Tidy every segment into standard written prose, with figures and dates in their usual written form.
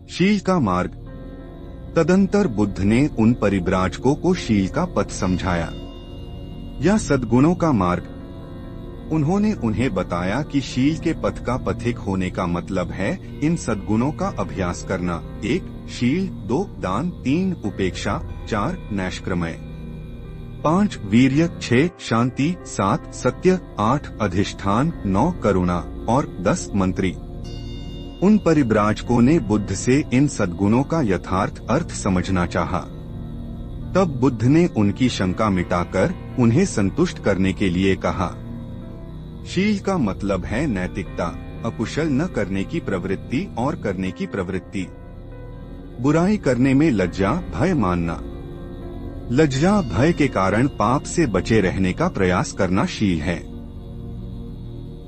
शील का मार्ग। तदंतर बुद्ध ने उन परिव्राजकों को शील का पथ समझाया या सद्गुणों का मार्ग। उन्होंने उन्हें बताया कि शील के पथ का पथिक होने का मतलब है इन सद्गुणों का अभ्यास करना। 1 शील, 2 दान, 3 उपेक्षा, 4 नैष्क्रमय, 5 वीर्य, 6 शांति, 7 सत्य, 8 अधिष्ठान, 9 करुणा और 10 मंत्री। उन परिव्राजकों ने बुद्ध से इन सद्गुणों का यथार्थ अर्थ समझना चाहा। तब बुद्ध ने उनकी शंका मिटाकर उन्हें संतुष्ट करने के लिए कहा, शील का मतलब है नैतिकता, अकुशल न करने की प्रवृत्ति और करने की प्रवृत्ति। बुराई करने में लज्जा भय मानना। लज्जा भय के कारण पाप से बचे रहने का प्रयास करना शील है।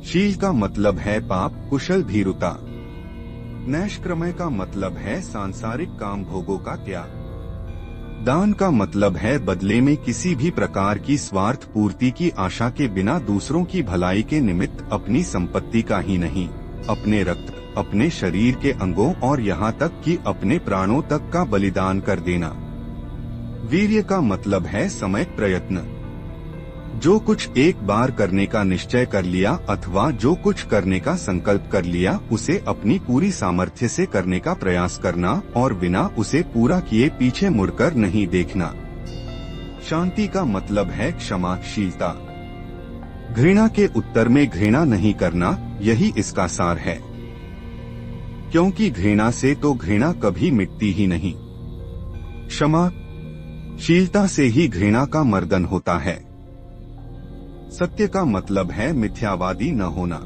शील का मतलब है पाप कुशल भीरुता। नैष्क्रमय का मतलब है सांसारिक काम भोगों का त्याग। दान का मतलब है बदले में किसी भी प्रकार की स्वार्थ पूर्ति की आशा के बिना दूसरों की भलाई के निमित्त अपनी संपत्ति का ही नहीं, अपने रक्त, अपने शरीर के अंगों और यहाँ तक कि अपने प्राणों तक का बलिदान कर देना। वीर्य का मतलब है समयक प्रयत्न। जो कुछ एक बार करने का निश्चय कर लिया अथवा जो कुछ करने का संकल्प कर लिया उसे अपनी पूरी सामर्थ्य से करने का प्रयास करना और बिना उसे पूरा किए पीछे मुड़कर नहीं देखना। शांति का मतलब है क्षमाशीलता। घृणा के उत्तर में घृणा नहीं करना, यही इसका सार है, क्योंकि घृणा से तो घृणा कभी मिटती ही नहीं। क्षमाशीलता से ही घृणा का मर्दन होता है। सत्य का मतलब है मिथ्यावादी न होना।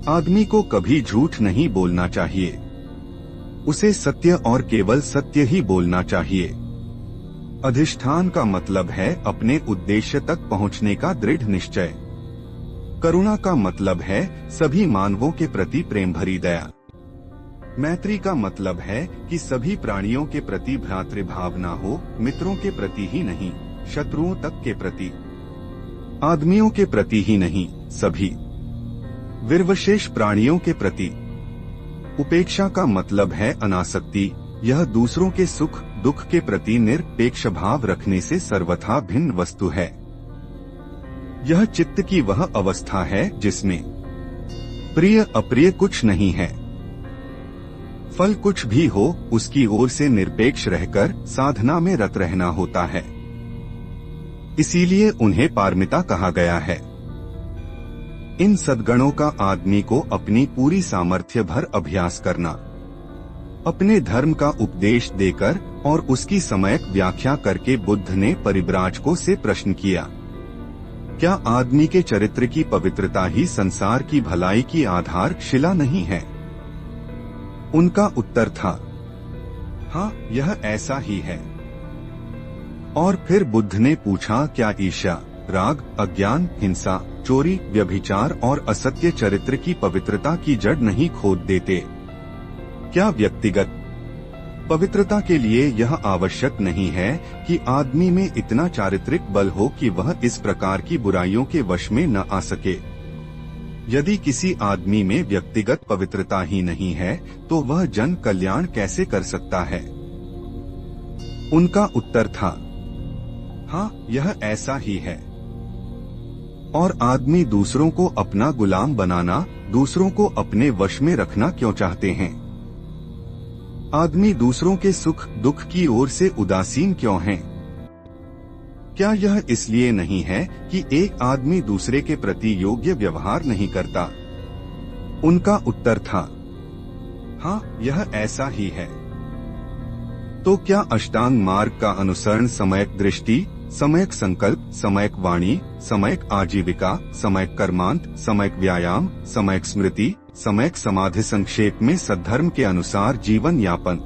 आदमी को कभी झूठ नहीं बोलना चाहिए, उसे सत्य और केवल सत्य ही बोलना चाहिए। अधिष्ठान का मतलब है अपने उद्देश्य तक पहुंचने का दृढ़ निश्चय। करुणा का मतलब है सभी मानवों के प्रति प्रेम भरी दया। मैत्री का मतलब है कि सभी प्राणियों के प्रति भ्रातृभाव न हो, मित्रों के प्रति ही नहीं, शत्रुओं तक के प्रति, आदमियों के प्रति ही नहीं, सभी विर्वशेष प्राणियों के प्रति। उपेक्षा का मतलब है अनासक्ति, यह दूसरों के सुख दुख के प्रति निरपेक्ष भाव रखने से सर्वथा भिन्न वस्तु है। यह चित्त की वह अवस्था है जिसमें प्रिय अप्रिय कुछ नहीं है, फल कुछ भी हो उसकी ओर से निरपेक्ष रहकर साधना में रत रहना होता है। इसीलिए उन्हें पारमिता कहा गया है। इन सद्गुणों का आदमी को अपनी पूरी सामर्थ्य भर अभ्यास करना, अपने धर्म का उपदेश देकर और उसकी सम्यक व्याख्या करके बुद्ध ने परिव्राजकों से प्रश्न किया, क्या आदमी के चरित्र की पवित्रता ही संसार की भलाई की आधार शिला नहीं है? उनका उत्तर था, हाँ, यह ऐसा ही है। और फिर बुद्ध ने पूछा, क्या ईर्ष्या, राग, अज्ञान, हिंसा, चोरी, व्यभिचार और असत्य चरित्र की पवित्रता की जड़ नहीं खोद देते? क्या व्यक्तिगत पवित्रता के लिए यह आवश्यक नहीं है कि आदमी में इतना चारित्रिक बल हो कि वह इस प्रकार की बुराइयों के वश में न आ सके? यदि किसी आदमी में व्यक्तिगत पवित्रता ही नहीं है तो वह जन कल्याण कैसे कर सकता है? उनका उत्तर था, हाँ, यह ऐसा ही है। और आदमी दूसरों को अपना गुलाम बनाना, दूसरों को अपने वश में रखना क्यों चाहते हैं? आदमी दूसरों के सुख दुख की ओर से उदासीन क्यों हैं? क्या यह इसलिए नहीं है कि एक आदमी दूसरे के प्रति योग्य व्यवहार नहीं करता? उनका उत्तर था, हाँ, यह ऐसा ही है। तो क्या अष्टांग मार्ग का अनुसरण सम्यक दृष्टि, सम्यक संकल्प, सम्यक वाणी, सम्यक आजीविका, सम्यक कर्मांत, सम्यक व्यायाम, सम्यक स्मृति, सम्यक समाधि, संक्षेप में सद्धर्म के अनुसार जीवन यापन,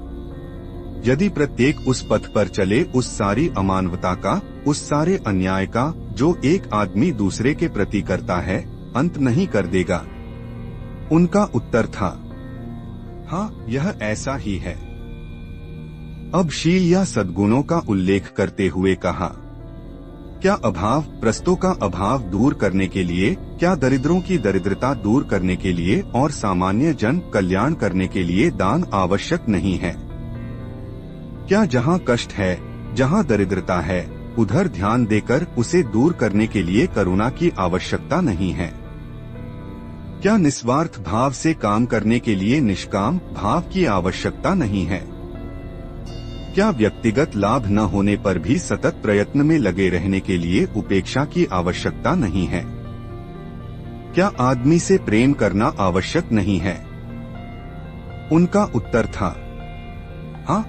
यदि प्रत्येक उस पथ पर चले, उस सारी अमानवता का, उस सारे अन्याय का जो एक आदमी दूसरे के प्रति करता है, अंत नहीं कर देगा? उनका उत्तर था, हाँ, यह ऐसा ही है। अब शील या सद्गुणों का उल्लेख करते हुए कहा, क्या अभाव प्रस्तों का अभाव दूर करने के लिए, क्या दरिद्रों की दरिद्रता दूर करने के लिए और सामान्य जन कल्याण करने के लिए दान आवश्यक नहीं है? क्या जहाँ कष्ट है, जहाँ दरिद्रता है, उधर ध्यान देकर उसे दूर करने के लिए करुणा की आवश्यकता नहीं है? क्या निस्वार्थ भाव से काम करने के लिए निष्काम भाव की आवश्यकता नहीं है? क्या व्यक्तिगत लाभ न होने पर भी सतत प्रयत्न में लगे रहने के लिए उपेक्षा की आवश्यकता नहीं है? क्या आदमी से प्रेम करना आवश्यक नहीं है? उनका उत्तर था, हाँ।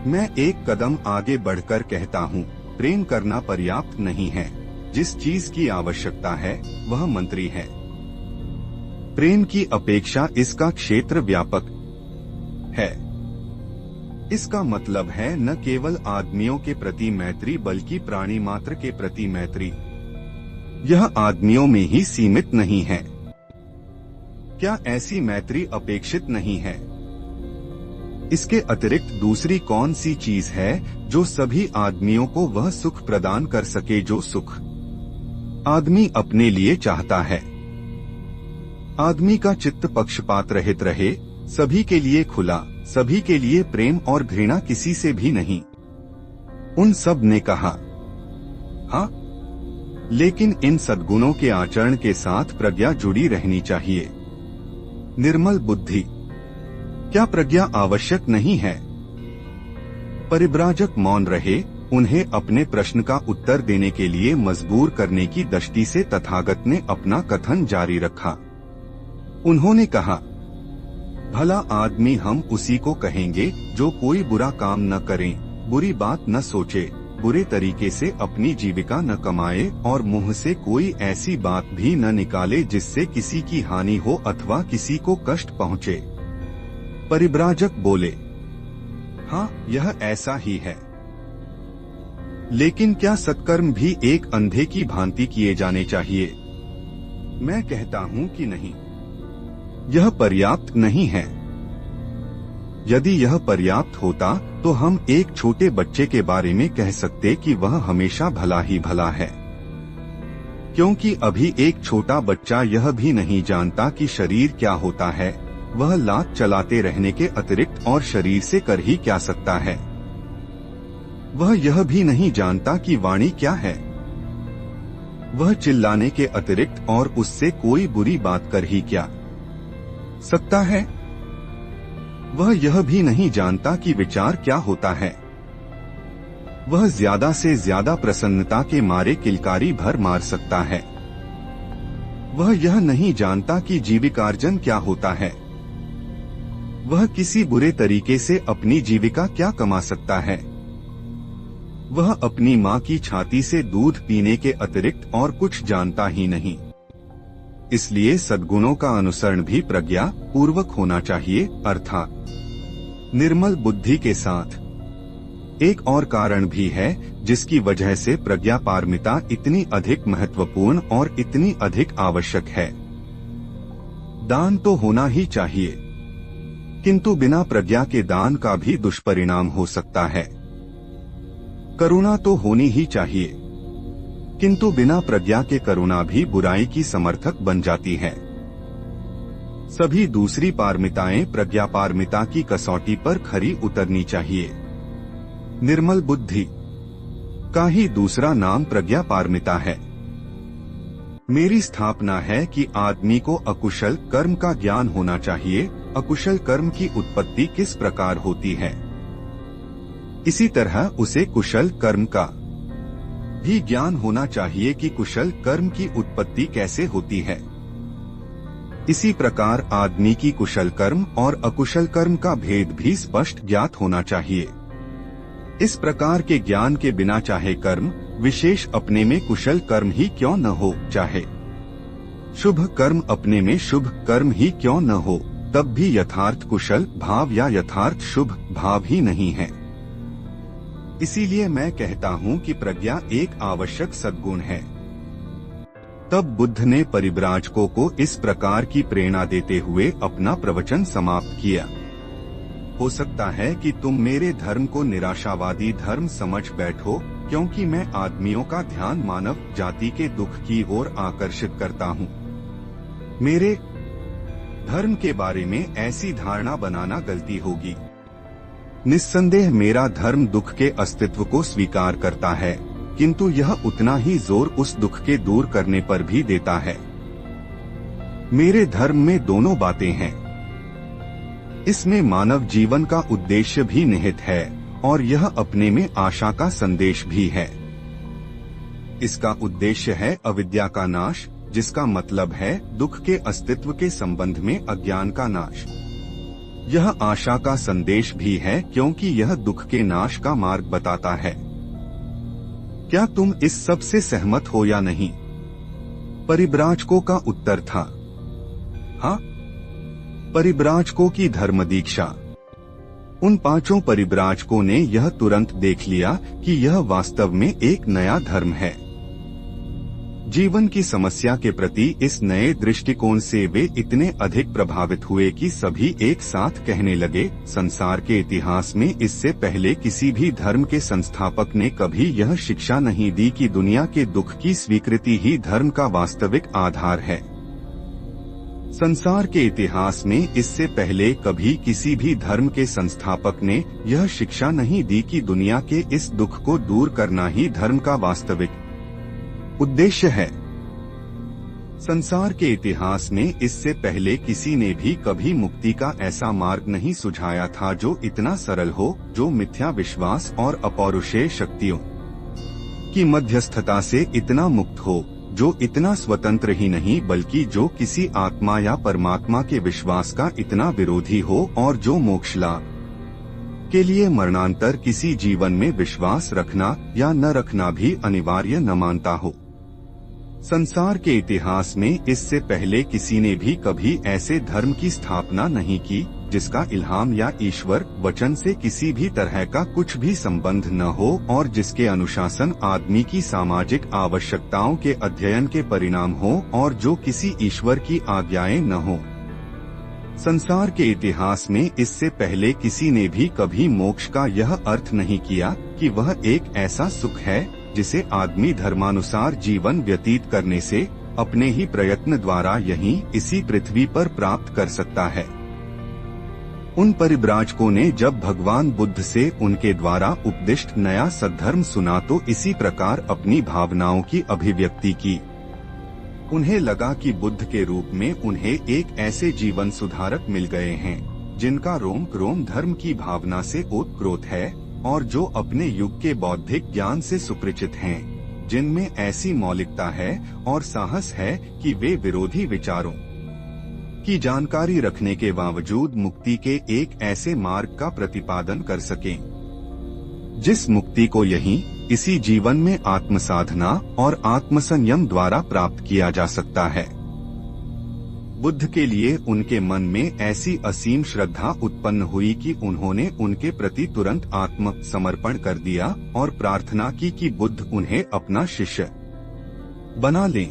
मैं एक कदम आगे बढ़कर कहता हूँ, प्रेम करना पर्याप्त नहीं है। जिस चीज की आवश्यकता है वह मंत्री है। प्रेम की अपेक्षा इसका क्षेत्र व्यापक है। इसका मतलब है न केवल आदमियों के प्रति मैत्री बल्कि प्राणी मात्र के प्रति मैत्री। यह आदमियों में ही सीमित नहीं है। क्या ऐसी मैत्री अपेक्षित नहीं है? इसके अतिरिक्त दूसरी कौन सी चीज है जो सभी आदमियों को वह सुख प्रदान कर सके जो सुख आदमी अपने लिए चाहता है? आदमी का चित्त पक्षपात रहित रहे, सभी के लिए खुला, सभी के लिए प्रेम और घृणा किसी से भी नहीं। उन सब ने कहा, हाँ, लेकिन इन सद्गुणों के आचरण के साथ प्रज्ञा जुड़ी रहनी चाहिए। निर्मल बुद्धि। क्या प्रज्ञा आवश्यक नहीं है? परिव्राजक मौन रहे। उन्हें अपने प्रश्न का उत्तर देने के लिए मजबूर करने की दृष्टि से तथागत ने अपना कथन जारी रखा। उन्होंने कहा, भला आदमी हम उसी को कहेंगे जो कोई बुरा काम न करे, बुरी बात न सोचे, बुरे तरीके से अपनी जीविका न कमाए और मुंह से कोई ऐसी बात भी न निकाले जिससे किसी की हानि हो अथवा किसी को कष्ट पहुँचे। परिव्राजक बोले, हाँ, यह ऐसा ही है। लेकिन क्या सत्कर्म भी एक अंधे की भांति किए जाने चाहिए? मैं कहता हूँ कि नहीं। यह पर्याप्त नहीं है। यदि यह पर्याप्त होता तो हम एक छोटे बच्चे के बारे में कह सकते कि वह हमेशा भला ही भला है, क्योंकि अभी एक छोटा बच्चा यह भी नहीं जानता कि शरीर क्या होता है। वह लात चलाते रहने के अतिरिक्त और शरीर से कर ही क्या सकता है। वह यह भी नहीं जानता कि वाणी क्या है। वह चिल्लाने के अतिरिक्त और उससे कोई बुरी बात कर ही क्या सकता है। वह यह भी नहीं जानता कि विचार क्या होता है। वह ज्यादा से ज्यादा प्रसन्नता के मारे किलकारी भर मार सकता है। वह यह नहीं जानता कि जीविकार्जन क्या होता है। वह किसी बुरे तरीके से अपनी जीविका क्या कमा सकता है। वह अपनी माँ की छाती से दूध पीने के अतिरिक्त और कुछ जानता ही नहीं। इसलिए सद्गुणों का अनुसरण भी प्रज्ञा पूर्वक होना चाहिए, अर्थात निर्मल बुद्धि के साथ। एक और कारण भी है जिसकी वजह से प्रज्ञा पारमिता इतनी अधिक महत्वपूर्ण और इतनी अधिक आवश्यक है। दान तो होना ही चाहिए, किंतु बिना प्रज्ञा के दान का भी दुष्परिणाम हो सकता है। करुणा तो होनी ही चाहिए, किंतु बिना प्रज्ञा के करुणा भी बुराई की समर्थक बन जाती है। सभी दूसरी पारमिताएं प्रज्ञा पारमिता की कसौटी पर खरी उतरनी चाहिए। निर्मल बुद्धि का ही दूसरा नाम प्रज्ञा पारमिता है। मेरी स्थापना है कि आदमी को अकुशल कर्म का ज्ञान होना चाहिए। अकुशल कर्म की उत्पत्ति किस प्रकार होती है, इसी तरह उसे कुशल कर्म का भी ज्ञान होना चाहिए कि कुशल कर्म की उत्पत्ति कैसे होती है। इसी प्रकार आदमी की कुशल कर्म और अकुशल कर्म का भेद भी स्पष्ट ज्ञात होना चाहिए। इस प्रकार के ज्ञान के बिना चाहे कर्म विशेष अपने में कुशल कर्म ही क्यों न हो, चाहे शुभ कर्म अपने में शुभ कर्म ही क्यों न हो, तब भी यथार्थ कुशल भाव या यथार्थ शुभ भाव ही नहीं है। इसीलिए मैं कहता हूँ कि प्रज्ञा एक आवश्यक सद्गुण है। तब बुद्ध ने परिव्राजकों को इस प्रकार की प्रेरणा देते हुए अपना प्रवचन समाप्त किया। हो सकता है कि तुम मेरे धर्म को निराशावादी धर्म समझ बैठो, क्योंकि मैं आदमियों का ध्यान मानव जाति के दुख की ओर आकर्षित करता हूँ। मेरे धर्म के बारे में ऐसी धारणा बनाना गलती होगी। निस्संदेह मेरा धर्म दुख के अस्तित्व को स्वीकार करता है, किंतु यह उतना ही जोर उस दुख के दूर करने पर भी देता है। मेरे धर्म में दोनों बातें हैं। इसमें मानव जीवन का उद्देश्य भी निहित है और यह अपने में आशा का संदेश भी है। इसका उद्देश्य है अविद्या का नाश, जिसका मतलब है दुख के अस्तित्व के संबंध में अज्ञान का नाश। यह आशा का संदेश भी है क्योंकि यह दुख के नाश का मार्ग बताता है। क्या तुम इस सब से सहमत हो या नहीं? परिव्राजकों का उत्तर था हाँ। परिव्राजकों की धर्म दीक्षा। उन 5 परिव्राजकों ने यह तुरंत देख लिया कि यह वास्तव में एक नया धर्म है। जीवन की समस्या के प्रति इस नए दृष्टिकोण से वे इतने अधिक प्रभावित हुए कि सभी एक साथ कहने लगे, संसार के इतिहास में इससे पहले किसी भी धर्म के संस्थापक ने कभी यह शिक्षा नहीं दी कि दुनिया के दुख की स्वीकृति ही धर्म का वास्तविक आधार है। संसार के इतिहास में इससे पहले कभी किसी भी धर्म के संस्थापक ने यह शिक्षा नहीं दी कि दुनिया के इस दुख को दूर करना ही धर्म का वास्तविक उद्देश्य है। संसार के इतिहास में इससे पहले किसी ने भी कभी मुक्ति का ऐसा मार्ग नहीं सुझाया था जो इतना सरल हो, जो मिथ्या विश्वास और अपौरुषेय शक्तियों की मध्यस्थता से इतना मुक्त हो, जो इतना स्वतंत्र ही नहीं बल्कि जो किसी आत्मा या परमात्मा के विश्वास का इतना विरोधी हो और जो मोक्ष लाभ के लिए मरणांतर किसी जीवन में विश्वास रखना या न रखना भी अनिवार्य न मानता हो। संसार के इतिहास में इससे पहले किसी ने भी कभी ऐसे धर्म की स्थापना नहीं की जिसका इल्हाम या ईश्वर वचन से किसी भी तरह का कुछ भी संबंध न हो और जिसके अनुशासन आदमी की सामाजिक आवश्यकताओं के अध्ययन के परिणाम हो और जो किसी ईश्वर की आज्ञाएं न हो। संसार के इतिहास में इससे पहले किसी ने भी कभी मोक्ष का यह अर्थ नहीं किया कि वह एक ऐसा सुख है जिसे आदमी धर्मानुसार जीवन व्यतीत करने से अपने ही प्रयत्न द्वारा यहीं इसी पृथ्वी पर प्राप्त कर सकता है। उन परिव्राजकों ने जब भगवान बुद्ध से उनके द्वारा उपदिष्ट नया सद्धर्म सुना तो इसी प्रकार अपनी भावनाओं की अभिव्यक्ति की। उन्हें लगा कि बुद्ध के रूप में उन्हें एक ऐसे जीवन सुधारक मिल गए हैं जिनका रोम क्रोम धर्म की भावना से ओतप्रोत है और जो अपने युग के बौद्धिक ज्ञान से सुपरिचित हैं, जिनमें ऐसी मौलिकता है और साहस है कि वे विरोधी विचारों की जानकारी रखने के बावजूद मुक्ति के एक ऐसे मार्ग का प्रतिपादन कर सकें जिस मुक्ति को यहीं इसी जीवन में आत्मसाधना और आत्मसंयम द्वारा प्राप्त किया जा सकता है। बुद्ध के लिए उनके मन में ऐसी असीम श्रद्धा उत्पन्न हुई कि उन्होंने उनके प्रति तुरंत आत्म समर्पण कर दिया और प्रार्थना की कि बुद्ध उन्हें अपना शिष्य बना लें।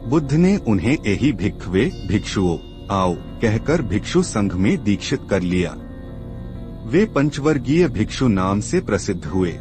बुद्ध ने उन्हें एहि भिक्खवे भिक्षुओं आओ कहकर भिक्षु संघ में दीक्षित कर लिया। वे पंचवर्गीय भिक्षु नाम से प्रसिद्ध हुए।